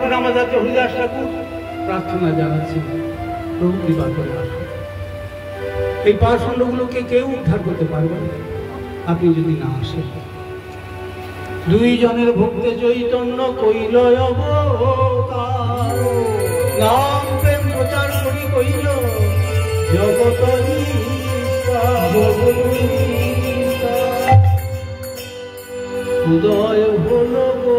এখন আমাদের হরিদাস ঠাকুর প্রার্থনা জানাচ্ছি, প্রভু কৃপা করে আসুন। এই পাষণ্ডগুলোকে কেউ উদ্ধার করতে পারবে না আপনি যদি না আসেন। দুইজনের ভক্তে চৈতন্য কইল অবতার, নাম প্রেম প্রচার করি কইল জগৎ উদয় হল গো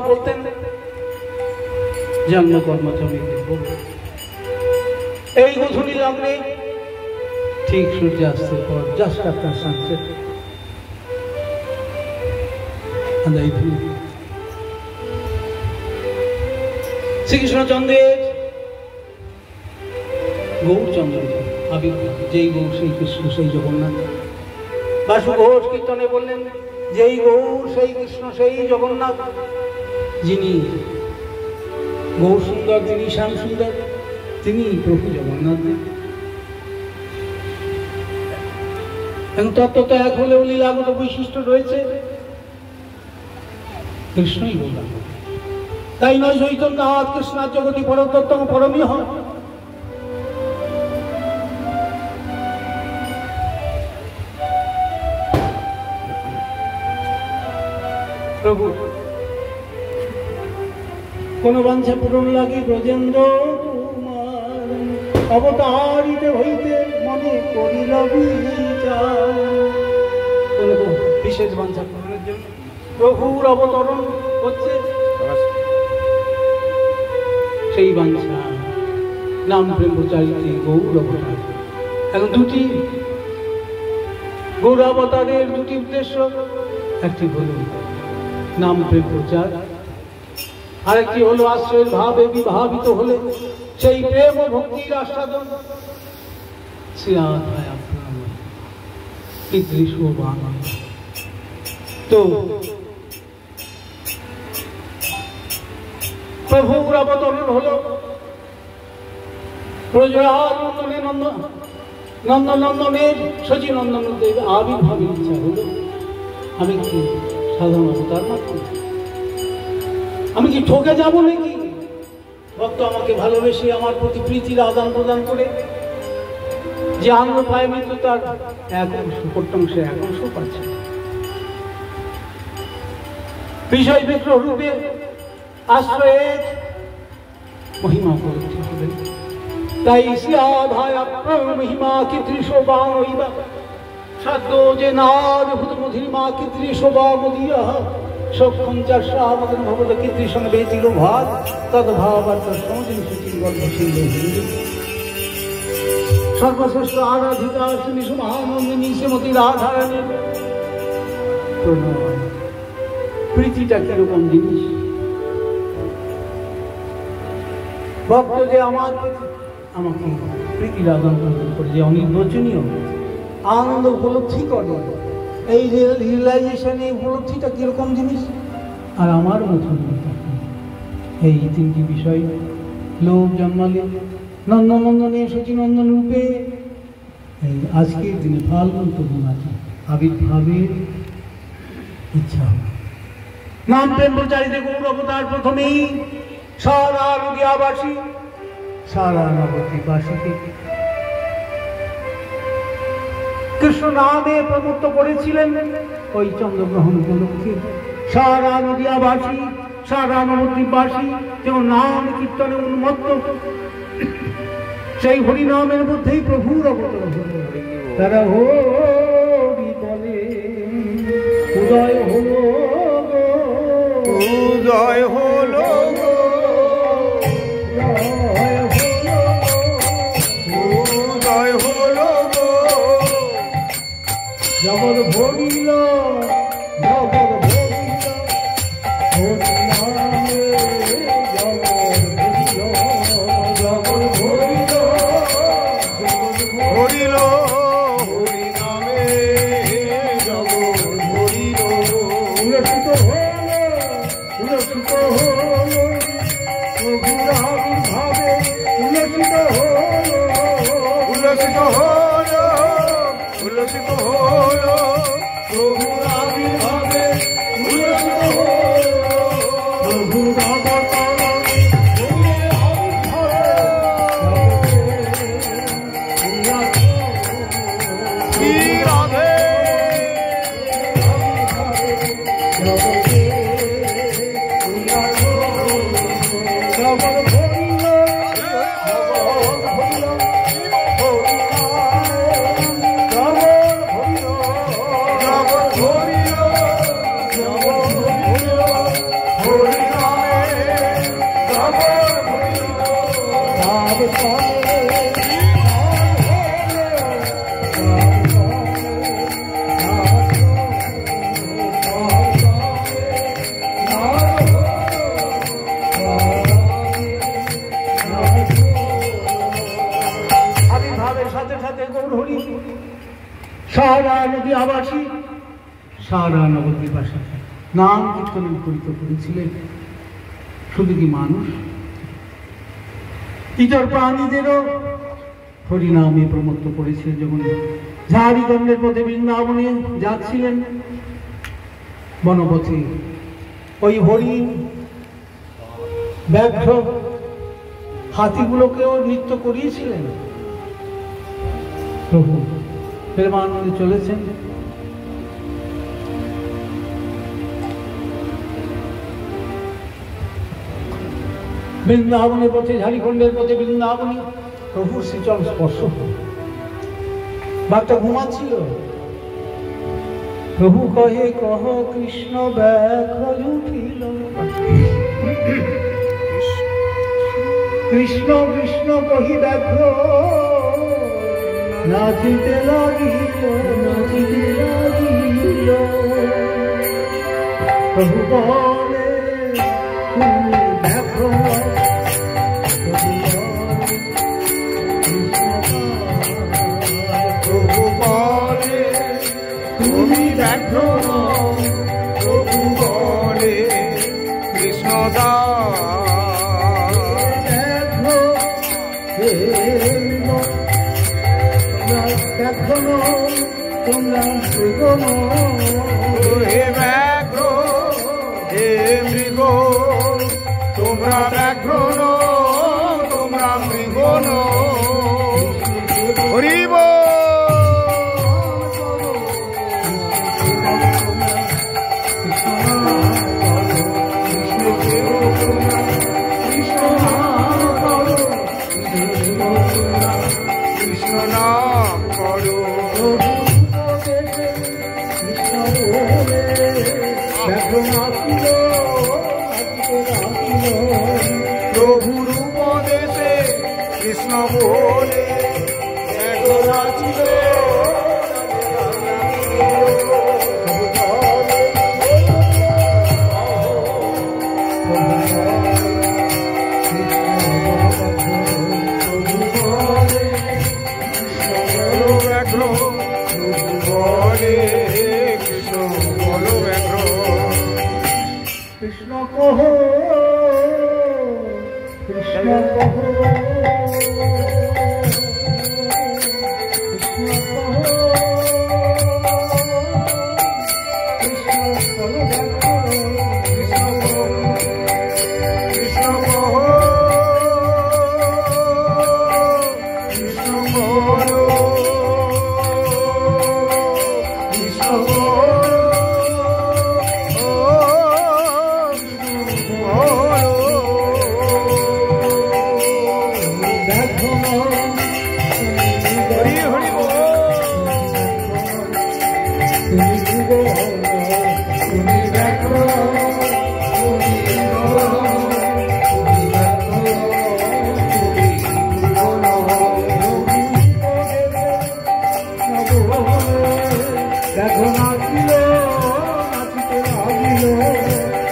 বলতেন জন্ম কর্মচরী এই গধূলি লগ্নে ঠিক সূর্যাস্তের পর জাস্ট আফটার সানসেট শ্রীকৃষ্ণচন্দ্রের গৌরচন্দ্র আবির্ভাব, যেই গৌর সেই কৃষ্ণ সেই জগন্নাথ। বাসু ঘোষ কীর্তনে বললেন যেই গৌর সেই কৃষ্ণ সেই জগন্নাথ, যিনি গৌর সুন্দর যিনি শ্যাম সুন্দর তিনি প্রভু জগন্নাথ। এবং তত্ত্ব তো এক হলেও লীলাগত বৈশিষ্ট্য রয়েছে, কৃষ্ণই বললাম। তাই নয় চৈতন্য কৃষ্ণার জগতি পরতত্ত্ব পরমীয় হয়। প্রভু কোন বাঞ্ছা পূরণ লাগে ব্রজেন্দ্র তোমার, অবতারিত হইতে মনে করিল বিচার। কোন বিশেষ বাঞ্ছা পূরণের জন্য প্রভুর অবতরণ হচ্ছে, সেই বাঞ্ছা নাম প্রেম প্রচারিতে গৌর অবতার। এখন দুটি গৌর অবতারের দুটি উদ্দেশ্য, একটি হল নাম প্রেম প্রচার, আরেকটি হলো আশ্রয়ের ভাবে বিভাবিত হলে সেই প্রেম ও ভক্তির আস্বাদন। তো প্রভুর অবতরণ হলো নন্দনের শচীনন্দন দেব আবির্ভাবের ইচ্ছা হলো আমি কি সাধারণ অবতার মাত্র, আমি কি ঠকে যাব নাকি? ভক্ত আমাকে ভালোবেসে আমার প্রতি প্রীতির আদান প্রদান করে যে আনন্দ পায়, মৃত্যু তার এক অংশ প্রত্যংশে এক অংশ পাচ্ছে। বিষয় বিগ্রহ রূপে আশ্রয়ের মহিমা উপলব্ধি হবে। তাই শ্রীরাধায় মহিমা কীদৃশোবা মহিমা সাধ্য যে নাদ ভূত মধিমা কীদৃশোবা মদিয়া সক্ষম চাষামদন ভবত কীদৃশং বেতিল ভাত তদ্ভাবার্থ সমদিন সুচির গর্ভশীল সর্বশ্রেষ্ঠ আরাধিতা শ্রী মহানন্দিনী শ্রীমতী রাধারানী প্রণয়। প্রীতিটা কিরকম জিনিস? ভক্ত যে আমাকে প্রীতির আদান প্রদান করে, যে অনির্বচনীয় আনন্দ উপলব্ধি করে, এই রিয়েলাইজেশন এই উপলব্ধিটা কিরকম জিনিস। আর আমার মতন এই তিনটি বিষয় লোক জন্মালে নন্দনন্দনে শচীনন্দন রূপে এই আজকের দিনে ফাল্গুন পূর্ণিমাতে আবির্ভাবের ইচ্ছা। নাম প্রেম প্রচারিত গৌর অবতার প্রথমেই সারা নদিয়াবাসী সারা নবদ্বীপবাসীকে কৃষ্ণ নামে প্রমত্ত করেছিলেন। ওই চন্দ্রগ্রহণ উপলক্ষে সারা নদিয়াবাসী সারা নবদ্বীপবাসী যেমন নাম কীর্তনে উন্মত্ত, সেই হরিনামের মধ্যেই প্রভুর অবতরণ হল। তারা হরি বলে উদয় হলো উদয় হলো উদয় হলো জগৎ ভরিল জগৎ ভরিল উল্লসিত হলো প্রভুর আবির্ভাবে উল্লসিত হলো উল্লসিত হলো প্রভুর আবির্ভাবে উল্লসিত হলো প্রভুর অবতারণে সারা নদী আবাসী সারা নবদ্বীপাসী নাম কীর্তনে মুখরিত করেছিলেন। শুধু কি মানুষ, ইতর প্রাণীদেরও হরিনামে প্রমত্ত করেছিলেন। যখন ঝাড়িদণ্ডের পথে বৃন্দাবনে যাচ্ছিলেন, বনপথে ওই হরিণ, ব্যাঘ্র, হাতিগুলোকেও নৃত্য করিয়েছিলেন। প্রভু প্রেমানন্দে চলেছেন। বৃন্দাবনের পথে, ঝাড়িখণ্ডের পথে বৃন্দাবনী প্রভুর শ্রীচরণ স্পর্শ হল। বাঘটা ঘুমাচ্ছিল। প্রভু কহে কহ কৃষ্ণ ব্যাঘ্র উঠিল, কৃষ্ণ কৃষ্ণ কহি ব্যাঘ্র নাচিতে লাগিল, নাচিতে লাগিল। প্রভু বলে তুমি ব্যাঘ্র, প্রভু বলে তুমি ব্যাঘ্র, প্রভু বলে কৃষ্ণদাস ব্যাঘ্র তোমরা মৃগণ, হে ব্যাঘ্র হে মৃগ, তোমরা ব্যাঘ্র তোমরা মৃগ। হরিব কৃষ্ণ নাম করো, প্রভুর উপদেশে কৃষ্ণ বলে নাচিল। কৃষ্ণ কহ কৃষ্ণ কহ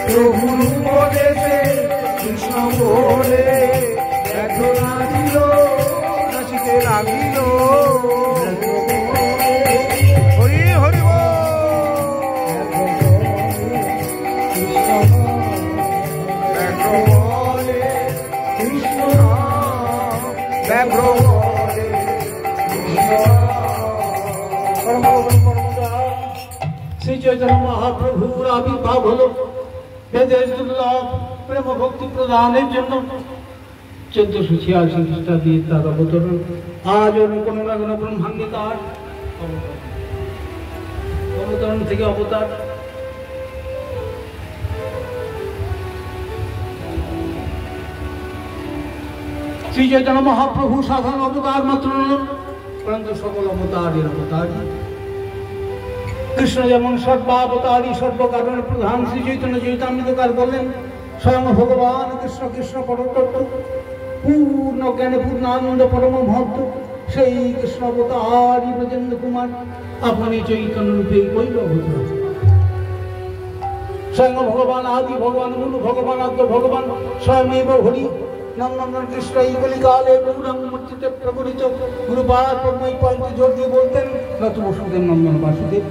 প্রভুর উপদেশে কৃষ্ণ বলে ব্যাঘ্র নাচিল, নাচিতে লাগিল। হরি হরি ব্যাঘ্র বলে কৃষ্ণ নাম, ব্যাঘ্র বলে কৃষ্ণ নাম। শ্রী চৈতন্য মহাপ্রভুর আবির্ভাব হল বেদের দুর্লভ প্রেম ভক্তি প্রদানের জন্য 1486 খ্রিস্টাব্দে তার অবতরণ। আজ কোনো না কোনো ব্রহ্মাণ্ডে তার অবতরণ থেকে অবতার। শ্রী চৈতন্য মহাপ্রভু সাধারণ অবতার মাত্র নন, পরন্তু সকল অবতারের অবতার। কৃষ্ণ যেমন সর্বাবতারী সর্বকারণের প্রধান, শ্রী চৈতন্য চৈতামৃতকার বললেন স্বয়ং ভগবান কৃষ্ণ, কৃষ্ণ পরতত্ত্ব, পূর্ণ জ্ঞানে পূর্ণানন্দ পরম মহত্ব, সেই কৃষ্ণ অবতারী ব্রজেন্দ্র কুমার আপনি চৈতন্য রূপে কৈল অবতার। স্বয়ং ভগবান আদি ভগবান মূল ভগবান আদ্য ভগবান স্বয়মেব হরি নন্দন কৃষ্ণ এই কলিকালে গৌরাঙ্গ মূর্তিতে প্রকটিত। গুরুপাদ পদ্মই পয়েন্টে জোর দিয়ে বলতেন নত বসুদেব নন্দন বাসুদেব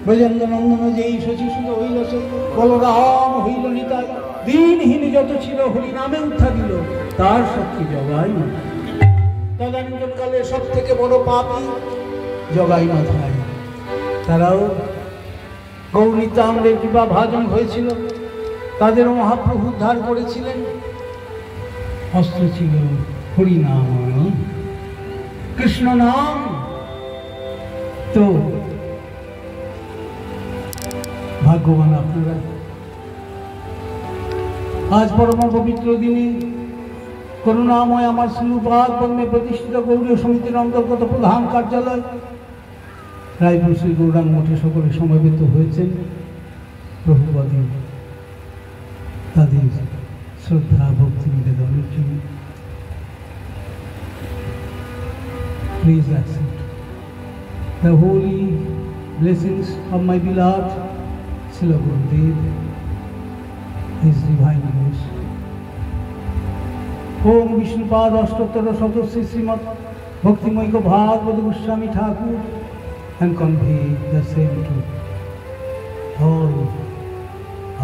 ব্রজেন্দ্র নন্দন যেই শশীসুত হইল সে বলরাম হইল নিতাই। দিনহীন যত ছিল হরি নামে উঠা দিল তার শক্তি জগাই না। তদানীন্তনকালে সব থেকে বড় পাপী জগাই মাথায়, তারাও গৌরীতাম্রের কৃপা ভাজন হয়েছিল, তাদেরও মহাপ্রভু উদ্ধার করেছিলেন। অস্ত্র ছিল হরিনাম কৃষ্ণ নাম। তো ভাগ্যবান আপনারা, আজ পরম পবিত্র দিনে করুণাময় আমার শ্রীপাদ পদ্মে প্রতিষ্ঠিত গৌরীয় সমিতির অন্তর্গত প্রধান কার্যালয় রায়পুর শ্রী গৌরাঙ্গ মঠে সকলে সমবেত হয়েছেন। প্রভুপদে তাদের শ্রদ্ধা ভক্তি নিবেদনের জন্য please accept the holy blessings of my beloved Srila Gurudev, His Divine Grace. Om Vishnupad Ashtottara Shatashri Srimad Bhaktimayika Bhagavata Goswami Thakur, and convey the same to all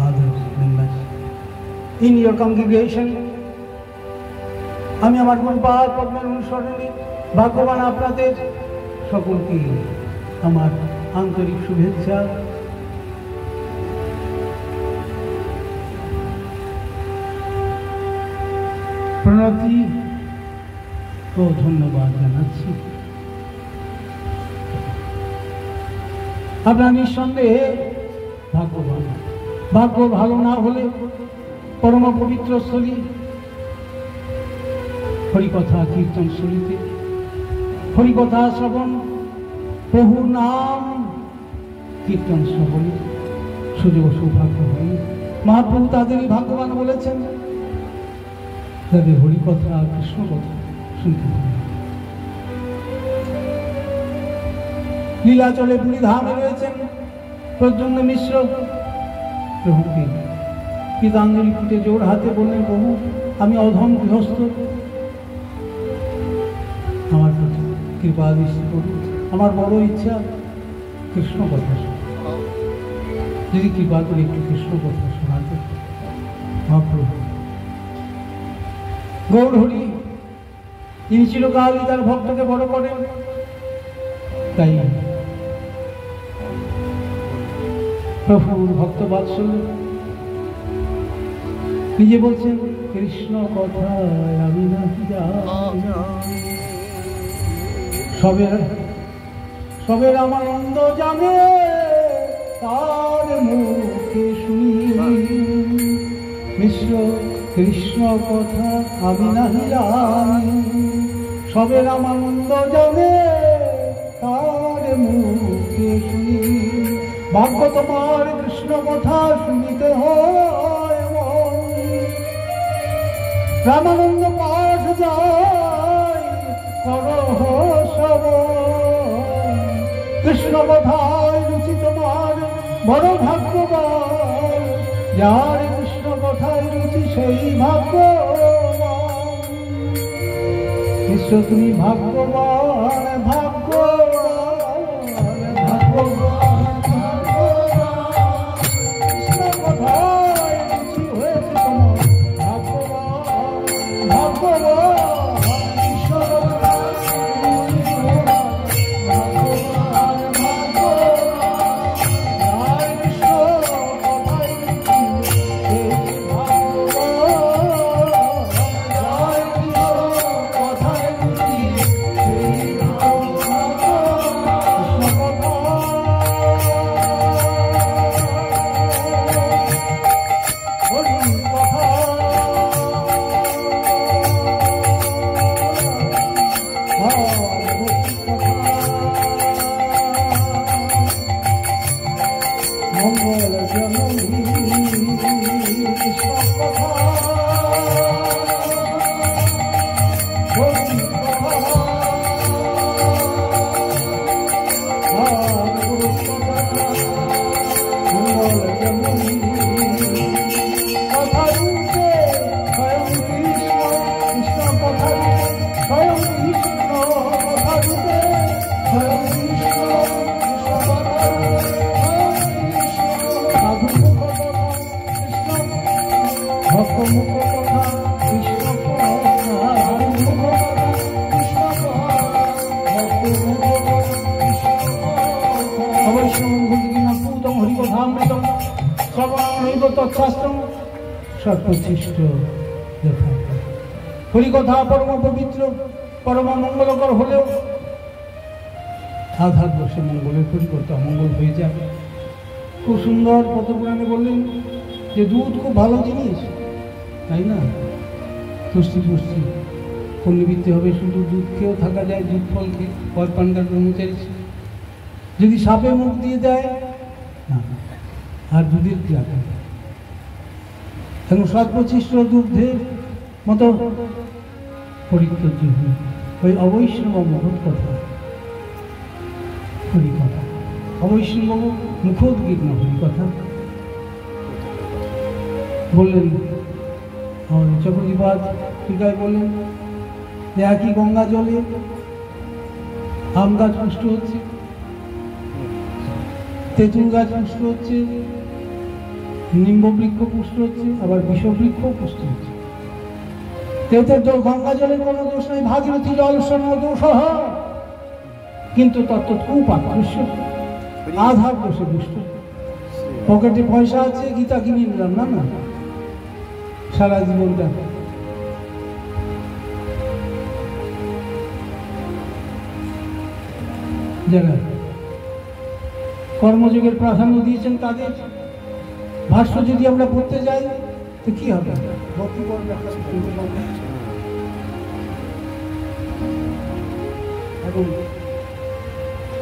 other members in your congregation. আমি আমার গুণপাদ পদ্মের অনুসরণে ভাগ্যবান আপনাদের সকলকে আমার আন্তরিক শুভেচ্ছা। প্রণতি ও ধন্যবাদ জানাচ্ছি। আপনার নিঃসন্দেহে ভাগ্যবান। ভাগ্য ভালো না হলে পরম পবিত্র স্থলী হরিকথা কীর্তন স্থলীতে হরিকথা শ্রবণ, প্রভুর নাম কীর্তন শ্রবণে সুযোগ সৌভাগ্য হয়। মহাপ্রভু তাদেরই ভাগ্যবান বলেছেন যাদের হরিকথা কৃষ্ণ কথা শুনতে হবে। লীলাচলে পুরী ধামে রয়েছেন প্রদ্যুম্ন মিশ্র। প্রভুকে গীতাঞ্জলি ফুটে জোর হাতে বললেন, প্রভু আমি অধম গৃহস্থ, আমার প্রতি কৃপা দৃষ্টি করুন, আমার বড় ইচ্ছা কৃষ্ণ কথা শোনা, যদি কৃপা করে একটু কৃষ্ণ কথা শোনাতে। মহাপ্রভু গৌর হরি যিনি চিরকালই তার ভক্তকে বড় করেন, তাই প্রভুর ভক্ত বাৎসল্য নিজে বলছেন কৃষ্ণ কথায় আমি নাহি জানি, সবের আমার আনন্দ জানে তার মুখে শুনি। মিশ্র কৃষ্ণ কথা আমি নাহি জানি, সবের আমার আনন্দ জানে তার মুখে শুনি। ভাগ্য তোমার কৃষ্ণ কথা শুনিতে হয়, রামানন্দ পাঠ যায় করহ শ্রবণ। কৃষ্ণ কথায় রুচি তোমার বড় ভাগ্যবান, যার কৃষ্ণ কথায় রুচি সেই ভাগ্যবান। কৃষ্ণ তুমি ভাগ্যবান, ভাগ্যবান, ভাগ্যবান, কৃষ্ণ কথায় ভক্ত মুখ কথা কৃষ্ণ কথা, মুখ কথা কৃষ্ণ কথা, ভক্ত মুখ কথা কৃষ্ণ কথা। অবশ্যই ভূতিকিনাপুতম হরিকথামৃতম শ্রবণৈব তৎশাস্ত্রম সর্বশ্রেষ্ঠ দেখা। হরিকথা পরম পবিত্র পরম মঙ্গলকর হলেও আঘাত বসে মঙ্গলের হরিকথা মঙ্গল হয়ে যাবে। খুব সুন্দর পদ্মপুরাণে বললেন যে দুধ খুব ভালো জিনিস, তাই না? তুষ্টি পুষ্টি পুণ্যবৃত্তি হবে, শুধু দুধ খেয়েও থাকা যায়, দুধ ফল খেয়ে পানকার ব্রহ্মচারী। যদি সাপে মুখ দিয়ে দেয় না, আর দুধের কি আগে এখন সর্বশ্রেষ্ঠ দুগ্ধের মতো পরিত্যাজ্য হই ওই অবৈষ্ণব মহৎ কথা হরিকথা, অবৈষ্ণব মুখোদ্গীর্ণ হরিকথা বললেন। আমাদের চক্রদিবাদ টিকায় বললেন যে একই গঙ্গা জলে আম গাছ পুষ্ট হচ্ছে, তেঁতুল গাছ পুষ্ট হচ্ছে, নিম্ব বৃক্ষ পুষ্ট হচ্ছে, আবার বিষবৃক্ষ পুষ্ট হচ্ছে। গঙ্গা জলের কোনো দোষ নেই, ভাগীরথী জল দোষ হয়, কিন্তু তত্ত্ব খুব আকৃষ্ট আধার দোষে দুষ্ট। পকেটে পয়সা আছে, গীতা কিনে নিলাম না, না সারা জীবনটা যারা কর্মযোগের প্রাধান্য দিয়েছেন তাদের ভাষ্য যদি আমরা পড়তে যাই তো কি হবে?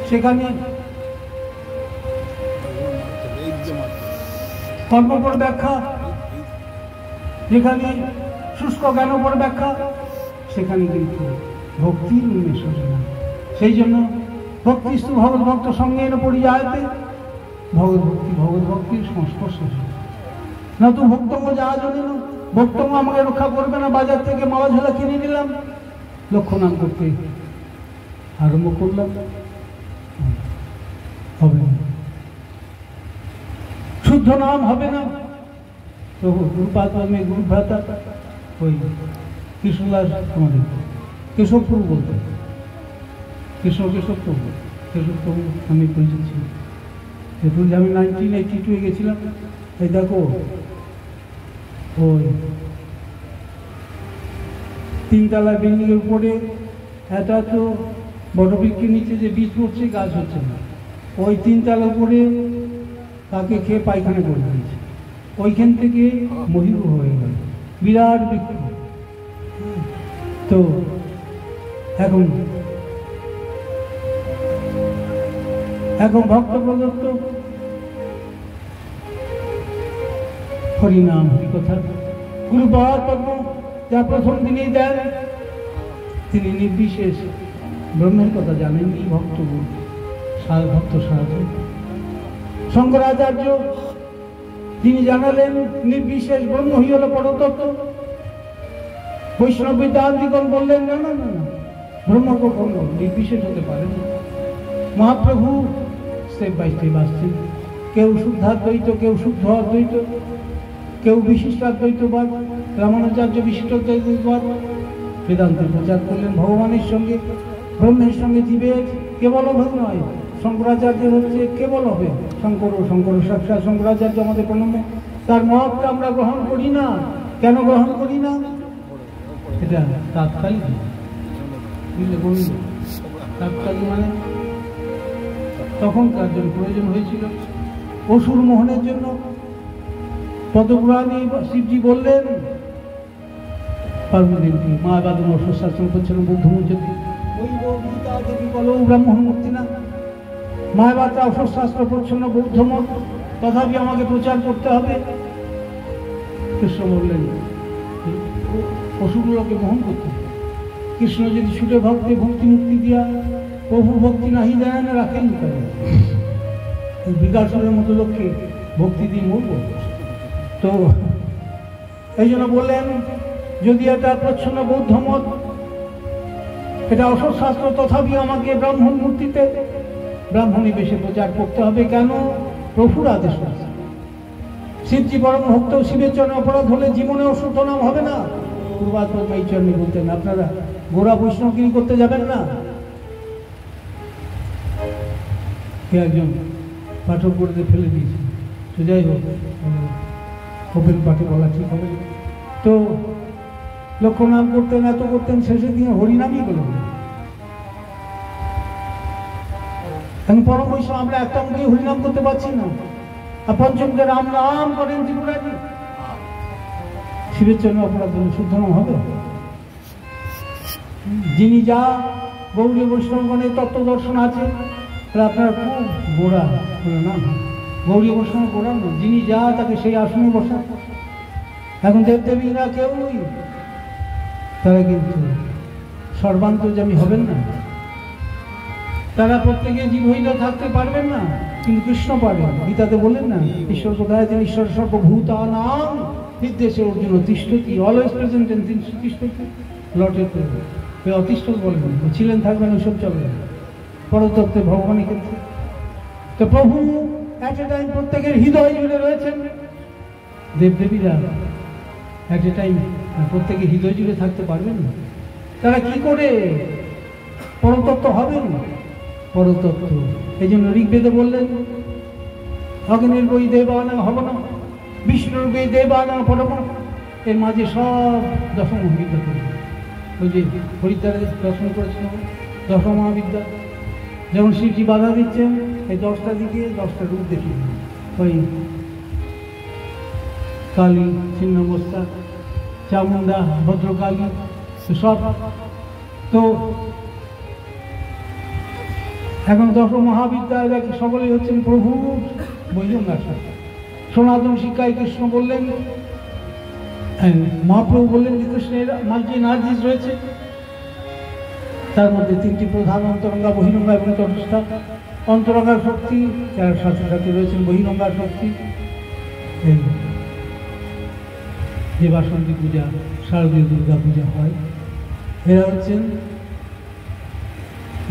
সেখানে কর্মপর ব্যাখ্যা, যেখানে শুষ্ক জ্ঞানপর ব্যাখ্যা, সেখানে কিন্তু ভক্তির উন্মেষ হবে না। সেই জন্য ভক্তিস্তু ভগৎ ভক্ত সঙ্গে এনে পরিযায়তে ভগৎ ভক্তির সংস্পর্শ না তো ভক্তঙ্গ যাওয়া জন্য না। ভক্তঙ্গ আমাকে রক্ষা করবে না, বাজার থেকে মালা ঝোলা কিনে নিলাম, লক্ষ্য নাম করতে আরম্ভ করলাম, হবে না, শুদ্ধ নাম হবে না। তো গুরুপাদ গুরু ভ্রাতা ওই কৃষ্ণদাস আমাদের কেশবপুর বলতে, কেশবপুর আমি পরিচিত ছিল। এরপর আমি 1982 গেছিলাম। এই দেখো ওই 3তলা বিল্ডিং এর উপরে এত বটবৃক্ষের নিচে যে বীজ পড়ছে, গাছ হচ্ছে না, ওই 3তলার উপরে তাকে খেয়ে পায়খানা করে দিয়েছে, ওইখান থেকে মহিরু হয়ে গেল, বিরাট বৃক্ষ। তো এখন ভক্ত প্রদত্ত হরিনাম হরিকথা গুরুপাদ পদ্ম যা প্রথম দিনেই দেন, তিনি নির্বিশেষ ব্রহ্মের কথা জানেননি, ভক্ত সাধু শঙ্করাচার্য তিনি জানালেন নির্বিশেষ ব্রহ্মই হল পরতত্ত্ব। বৈষ্ণব বিদ্যান্তিগণ বললেন না না না, ব্রহ্ম কখনো নির্বিশেষ হতে পারে না। মহাপ্রভু স্টেপ বাই স্টেপ আসছেন, কেউ শুদ্ধাদ্বৈত, কেউ শুদ্ধ অদ্বৈত, কেউ বিশিষ্টাদ্বৈতবাদ, রামানুজাচার্য বিশিষ্টাদ্বৈতবাদ বেদান্তের প্রচার করলেন। ভগবানের সঙ্গে ব্রহ্মের সঙ্গে জীবের কেবল অভেদ নয়, শঙ্করাচার্যের হচ্ছে কেবল অভেদ। শঙ্কর সাক্ষাৎ শঙ্করাচার্য আমাদের প্রণম্য, তার মতটা আমরা গ্রহণ করি না। কেন গ্রহণ করি না? এটা তাৎকালিক, তাৎকালিক মানে তখনকার জন্য প্রয়োজন হয়েছিল অসুর মোহনের জন্য। পদ্মপুরাণে শিবজি বললেন পার্বতীকে, মায়াবাদন অসুর শাসন করছিলেন বুদ্ধমুজ্জতি, দেবী বলো ব্রাহ্মণ মুক্তি না, মায়াবাদটা অসুর শাস্ত্র পড়ছিল বৌদ্ধমত, তথাপি আমাকে প্রচার করতে হবে। কৃষ্ণ বললেন পশুগুলোকে বহন করতে। কৃষ্ণ যদি ছুটে ভক্তি মুক্তি দিয়া প্রভু ভক্তি নাহি দেয় না, রাখেন তাই বিকাশের মতো লোককে ভক্তি দিয়ে মরব। তো এই জন্য বললেন যদি এটা প্রচ্ছন্ন বৌদ্ধ মত, এটা অসৎ শাস্ত্র, তথাপি আমাকে ব্রাহ্মণ মূর্তিতে ব্রাহ্মণী বেশে প্রচার করতে হবে। কেন? প্রভুর আদেশ আছে। শিবজি পরম ভক্ত, শিবের চরণে অপরাধ হলে জীবনেও শুদ্ধ নাম হবে না। পূর্বাত এই চরণে বলতেন, আপনারা গোড়া বৈষ্ণবগিরি করতে যাবেন না। কে একজন পাঠক করতে ফেলে দিয়েছে, তো যাই হোক ওপেন পাঠে বলা ঠিক হবে। তো লক্ষ্য নাম করতেন, এত করতেন, শেষের দিনে হরিনামই বলবেন। এখন পরম বৈষ্ণব আমরা একটা অঙ্কে হরিনাম করতে পারছি না, আর পঞ্চমকে রাম নাম করেন ত্রিপুরাজি। শিবের জন্য অপরাধ হলে শুদ্ধ নাম হবে? যিনি যা গৌরী বৈষ্ণবগণের তত্ত্ব দর্শন আছে, তাহলে আপনার খুব গোড়া হলো না, গৌরী বৈষ্ণব গোড়া না। যিনি যা তাকে সেই আসনে বসা। এখন দেবদেবীরা কেউই তারা কিন্তু সর্বান্তর্যামী হবেন না, তারা প্রত্যেকে জীব হইলেও থাকতে পারবেন না, কিন্তু কৃষ্ণ পারবেন। গীতাতে বললেন না, ঈশ্বর কোথায়? তিনি ঈশ্বর সর্বভূতানাং নির্দেশে অর্জুন তিষ্ঠতি, অলওয়েজ প্রেজেন্ট এন্ড তিষ্ঠতি, লটের অতিষ্ঠ বলবেন, ছিলেন থাকবেন, ওইসব চলবেন পরতত্ত্বে ভগবানের ক্ষেত্রে। তো প্রভু এট এ টাইম প্রত্যেকের হৃদয় জুড়ে রয়েছেন। দেবদেবীরা এট এ টাইম প্রত্যেকের হৃদয় জুড়ে থাকতে পারবেন না। তারা কি করে পরতত্ত্ব হবেন? পরতত্ত্ব এই জন্য ঋগ্বেদে বললেন, অগ্নির বই দেবানাং হবন, বিষ্ণুর বই দেবানাং পরম। এর মাঝে সব দশম বিদ্যা করবে। ওই যে হরিদ্বারে দর্শন করেছিল দশম মহাবিদ্যা, যেমন শিবজি বাধা দিচ্ছেন, এই 10টা দিকে 10টা রূপ দেখিয়ে, ওই কালী, ছিন্নমস্তা, চামুন্ডা, ভদ্রকালী, সব। তো এখন দশম মহাবিদ্যা এরা সকলেই হচ্ছেন প্রভু বৈজঙ্গার সাথে। সনাতন শিক্ষায় কৃষ্ণ বললেন, মহাপ্রভু বললেন যে কৃষ্ণের যে নার্জিস রয়েছে তার মধ্যে 3টি প্রধান, অন্তরঙ্গা, বহিরঙ্গা এবং তটস্থা। অন্তরঙ্গার শক্তি, যার সাথে সাথে রয়েছেন বহিরঙ্গার শক্তি। এই যে বাসন্তী পূজা, শারদীয় দুর্গা পূজা হয়, এরা হচ্ছেন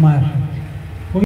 মায়াশক্তি।